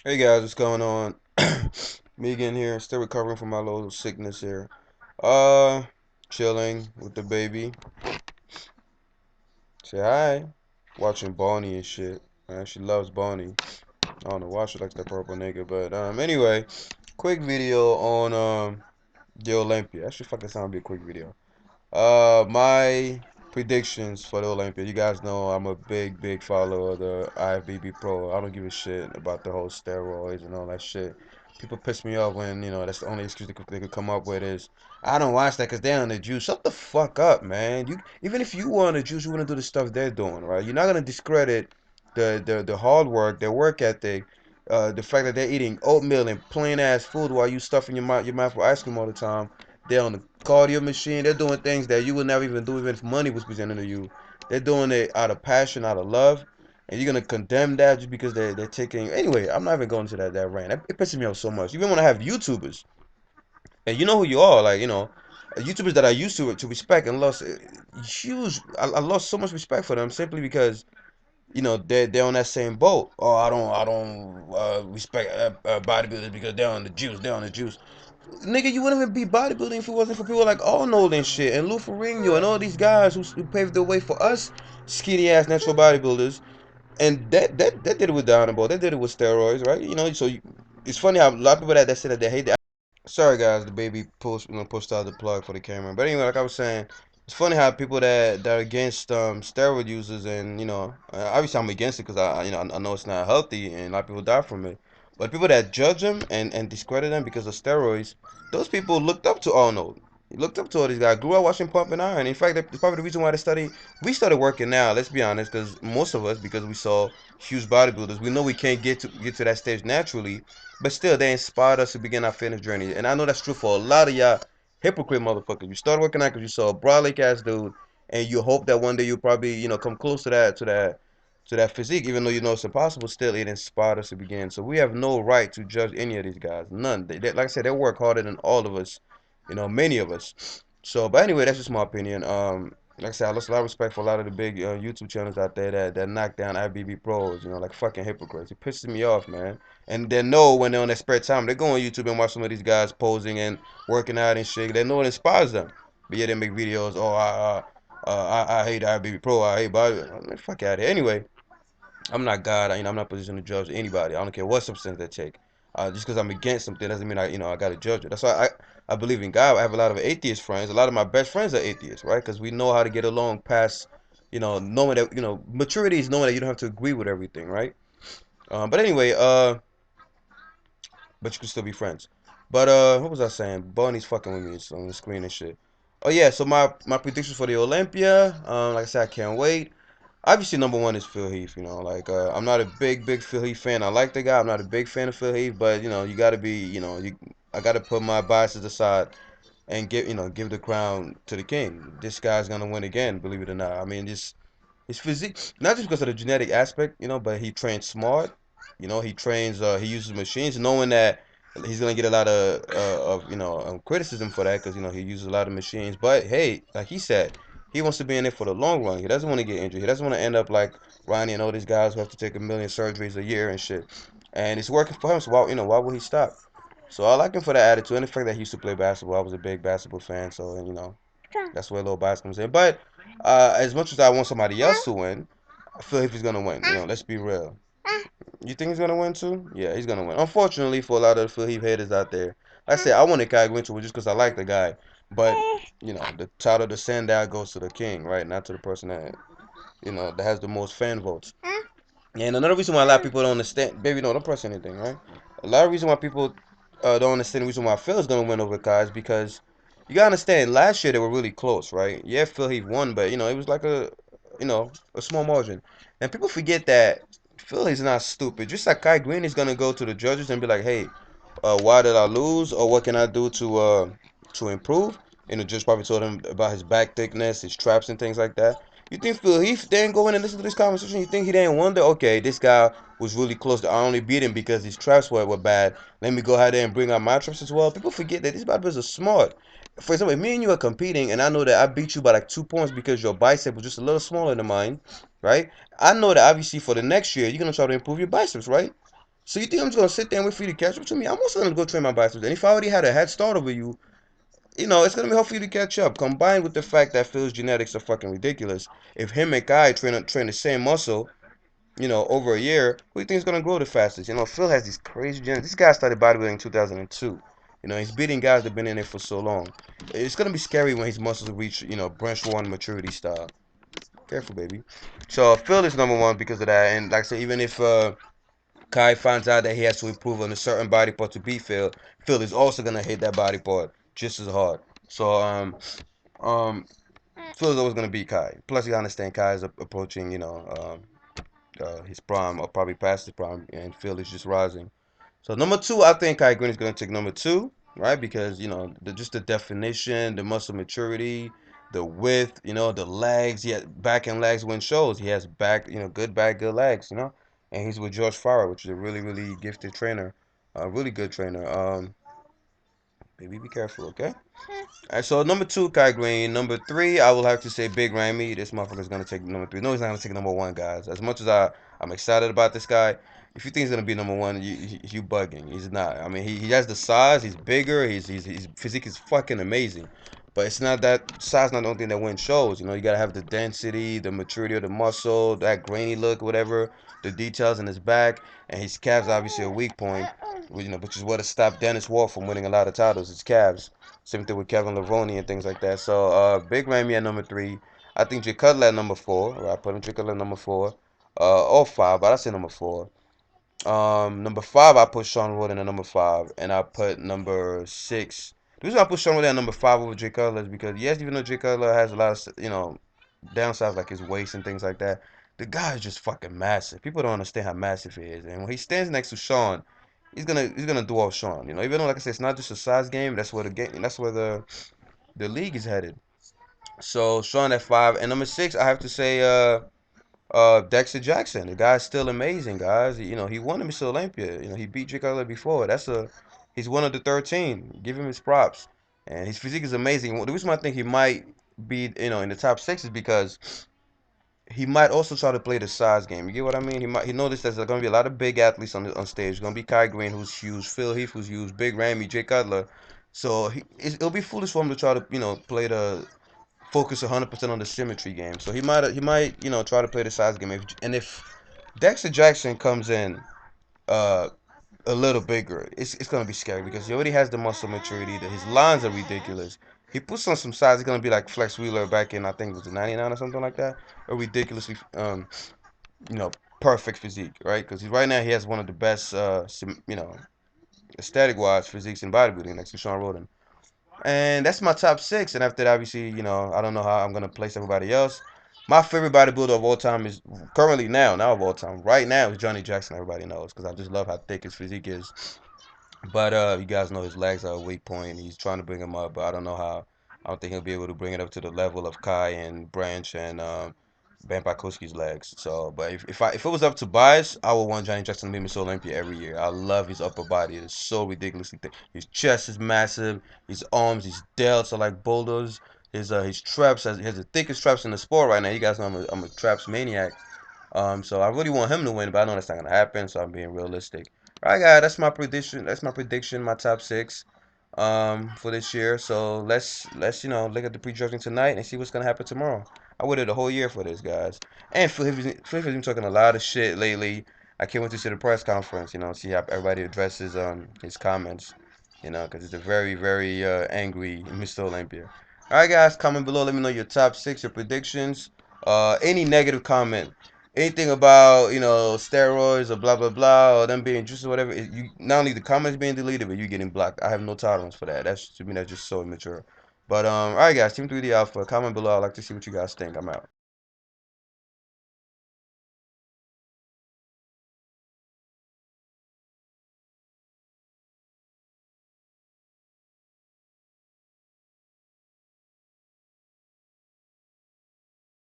Hey guys, what's going on? Me again here, still recovering from my little sickness here. Uh, Chilling with the baby. Say hi. Watching Bonnie and shit. She loves Bonnie. I don't know why she likes that purple nigga, but anyway, quick video on the Olympia. That should fucking sound be a quick video. My predictions for the Olympia. You guys know I'm a big follower of the IFBB Pro. I don't give a shit about the whole steroids and all that shit. People piss me off when, that's the only excuse they could come up with is, I don't watch that because they're on the juice. Shut the fuck up, man. Even if you were on the juice, you wouldn't do the stuff they're doing, right? You're not gonna discredit the hard work, their work ethic, the fact that they're eating oatmeal and plain ass food while you stuffing your mouth with ice cream all the time. They're on the cardio machine. They're doing things that you would never even do even if money was presented to you. They're doing it out of passion, out of love, and you're gonna condemn that just because they're taking. Anyway, I'm not even going to that rant. It pisses me off so much. Even when I have YouTubers, and you know who you are, like YouTubers that I used to respect and lost huge. I lost so much respect for them simply because they're on that same boat. Oh, I don't respect bodybuilders because they're on the juice. They're on the juice. Nigga, you wouldn't even be bodybuilding if it wasn't for people like Arnold and shit, and Lou Ferrigno, and all these guys who paved the way for us skinny ass natural bodybuilders. And that did it with Dynamo. They did it with steroids, right? It's funny how a lot of people that say that they hate that. Sorry guys, the baby pushed out the plug for the camera. But anyway, like I was saying, it's funny how people that are against steroid users and obviously I'm against it because I know it's not healthy and a lot of people die from it. But people that judge them and discredit them because of steroids, those people looked up to Arnold. Looked up to all these guys. Grew up watching Pump and Iron. In fact, that's probably the reason why we started working now. Let's be honest, because most of us, because we saw huge bodybuilders, we know we can't get to that stage naturally, but still, they inspired us to begin our fitness journey. And I know that's true for a lot of y'all hypocrite motherfuckers. You started working out because you saw a brolic ass dude, and you hope that one day you probably, come close to that physique, even though you know it's impossible. Still, it inspired us to begin. So we have no right to judge any of these guys. None. Like I said, they work harder than all of us. Many of us. So, but anyway, that's just my opinion. Like I said, I lost a lot of respect for a lot of the big YouTube channels out there that knock down IBB pros. Like fucking hypocrites. It pisses me off, man. And they know when they're on their spare time, they go on YouTube and watch some of these guys posing and working out and shit. They know it inspires them. But yeah, they make videos. Oh, I hate IBB Pro. I hate body. Man, fuck out of here. Anyway, I'm not God. I'm not positioned to judge anybody. I don't care what substance they take. Just because I'm against something doesn't mean I got to judge it. That's why I believe in God. I have a lot of atheist friends. A lot of my best friends are atheists, right? Because we know how to get along past, knowing that, maturity is knowing that you don't have to agree with everything, right? But anyway, but you can still be friends. But what was I saying? Bonnie's fucking with me on the screen and shit. Oh yeah, so my predictions for the Olympia. Like I said, I can't wait. Obviously, number one is Phil Heath. Like I'm not a big Phil Heath fan. I like the guy. I'm not a big fan of Phil Heath, but you got to be. I got to put my biases aside and give the crown to the king. This guy's gonna win again, believe it or not. I mean, just his physique, not just because of the genetic aspect, but he trains smart. He trains. He uses machines, knowing that he's gonna get a lot of criticism for that because he uses a lot of machines. But hey, like he said, he wants to be in it for the long run. He doesn't want to get injured. He doesn't want to end up like Ronnie and all these guys who have to take a million surgeries a year and shit. And it's working for him. So why would he stop? So I like him for that attitude and the fact that he used to play basketball. I was a big basketball fan, so that's where a little bias comes in. But as much as I want somebody else to win, I feel if he's gonna win. Let's be real. You think he's gonna win too? Yeah, he's gonna win. Unfortunately, for a lot of the Phil Heath haters out there, like I said I wanted Kai win too, just because I like the guy. But the title to send out goes to the king, right? Not to the person that has the most fan votes. And another reason why a lot of people don't understand, baby, no, don't press anything, right? A lot of reason why people don't understand the reason why Phil is gonna win over Kai is because you gotta understand. Last year they were really close, right? Yeah, Phil he won, but it was like a small margin. And people forget that Phil is not stupid. Just like Kai Green is gonna go to the judges and be like, hey, why did I lose, or what can I do to improve? Just probably told him about his back thickness, his traps, and things like that. You think Phil Heath didn't go in and listen to this conversation? You think he didn't wonder, okay, this guy was really close. I only beat him because his traps were bad. Let me go ahead and bring out my traps as well. People forget that these bad boys are smart. For example, if me and you are competing, and I know that I beat you by like 2 points because your bicep was just a little smaller than mine, right? I know that obviously for the next year, you're gonna try to improve your biceps, right? So you think I'm just gonna sit there and wait for you to catch up to me? I'm also gonna go train my biceps. And if I already had a head start over you, it's gonna be hard for you to catch up. Combined with the fact that Phil's genetics are fucking ridiculous. If him and Kai train the same muscle, over a year, who do you think is gonna grow the fastest? Phil has these crazy genetics. This guy started bodybuilding in 2002. He's beating guys that've been in it for so long. It's gonna be scary when his muscles reach, branch one maturity style. Careful, baby. So Phil is number one because of that. And like I said, even if Kai finds out that he has to improve on a certain body part to beat Phil, Phil is also gonna hit that body part just as hard. So um, Phil is always gonna beat Kai. Plus, you understand Kai is approaching, his prime or probably past his prime, and Phil is just rising. So number two, I think Kai Green is gonna take number two, right? Because just the definition, the muscle maturity, the width, the legs. Yeah, back and legs win shows. He has back, good back, good legs, and he's with George Farah, which is a really, really gifted trainer, a really good trainer. Baby, be careful, okay? Alright, so number two, Kai Green. Number three, I will have to say Big Ramy. This motherfucker's gonna take number three. No, he's not gonna take number one, guys. As much as I'm excited about this guy, if you think he's gonna be number one, you bugging. He's not. I mean, he has the size. He's bigger. His physique is fucking amazing. But it's not that size. Not the only thing that wins shows. You gotta have the density, the maturity of the muscle, that grainy look, whatever. The details in his back and his calves, obviously a weak point. Which is what has stopped Dennis Ward from winning a lot of titles. His calves. Same thing with Kevin Levrone and things like that. So Big Ramy at number three. I think Jay Cutler at number four. Right, I put him Jay Cutler at number four. Or five, but I say number four. Number five, I put Sean Wood in at number five, and I put number six. The reason I put Sean Wood at number five over Jay Cutler is because yes, even though Jay Cutler has a lot of downsides like his waist and things like that, the guy is just fucking massive. People don't understand how massive he is, and when he stands next to Sean, he's gonna do off Sean. Even though like I said, it's not just a size game. That's where the game. That's where the league is headed. So Sean at five, and number six, I have to say Dexter Jackson. The guy's still amazing, guys. He won Mr. Olympia. He beat Jake Cutler before. He's one of the 13. Give him his props. And his physique is amazing. The reason why I think he might be, in the top six is because he might also try to play the size game. You get what I mean? He noticed there's going to be a lot of big athletes on stage. There's going to be Kai Green, who's huge, Phil Heath, who's huge, Big Ramy, Jay Cutler. So it'll be foolish for him to try to play the focus 100% on the symmetry game. So he might try to play the size game. If Dexter Jackson comes in uh a little bigger, it's gonna be scary because he already has the muscle maturity. His lines are ridiculous. He puts on some size. It's gonna be like Flex Wheeler back in I think it was the 99 or something like that. A ridiculously you know perfect physique, right? Because right now he has one of the best aesthetic wise physiques in bodybuilding next to Sean Roden. And that's my top six. And after that, obviously, I don't know how I'm gonna place everybody else. My favorite bodybuilder of all time is currently now of all time, right now is Johnny Jackson. Everybody knows because I just love how thick his physique is. But you guys know his legs are a weak point. He's trying to bring him up, but I don't know how. I don't think he'll be able to bring it up to the level of Kai and Branch and Ben Pakowski's legs. So, but if it was up to bias, I would want Johnny Jackson to be Miss Olympia every year. I love his upper body. It's so ridiculously thick. His chest is massive. His arms, his delts are like boulders. His traps he has the thickest traps in the sport right now. You guys know I'm a traps maniac. So I really want him to win, but I know that's not gonna happen. So I'm being realistic. All right, guys, that's my prediction. That's my prediction. My top six, for this year. So let's look at the pre-judging tonight and see what's gonna happen tomorrow. I waited a whole year for this, guys. And Philip has been talking a lot of shit lately. I can't wait to see the press conference. See how everybody addresses his comments. Because it's a very very angry Mr. Olympia. All right, guys, comment below. Let me know your top six, your predictions. Any negative comment, anything about steroids or blah blah blah or them being juice or whatever. You not only the comments being deleted, but you getting blocked. I have no tolerance for that. That's to me that's just so immature. But all right, guys, Team 3D Alpha. Comment below. I'd like to see what you guys think. I'm out.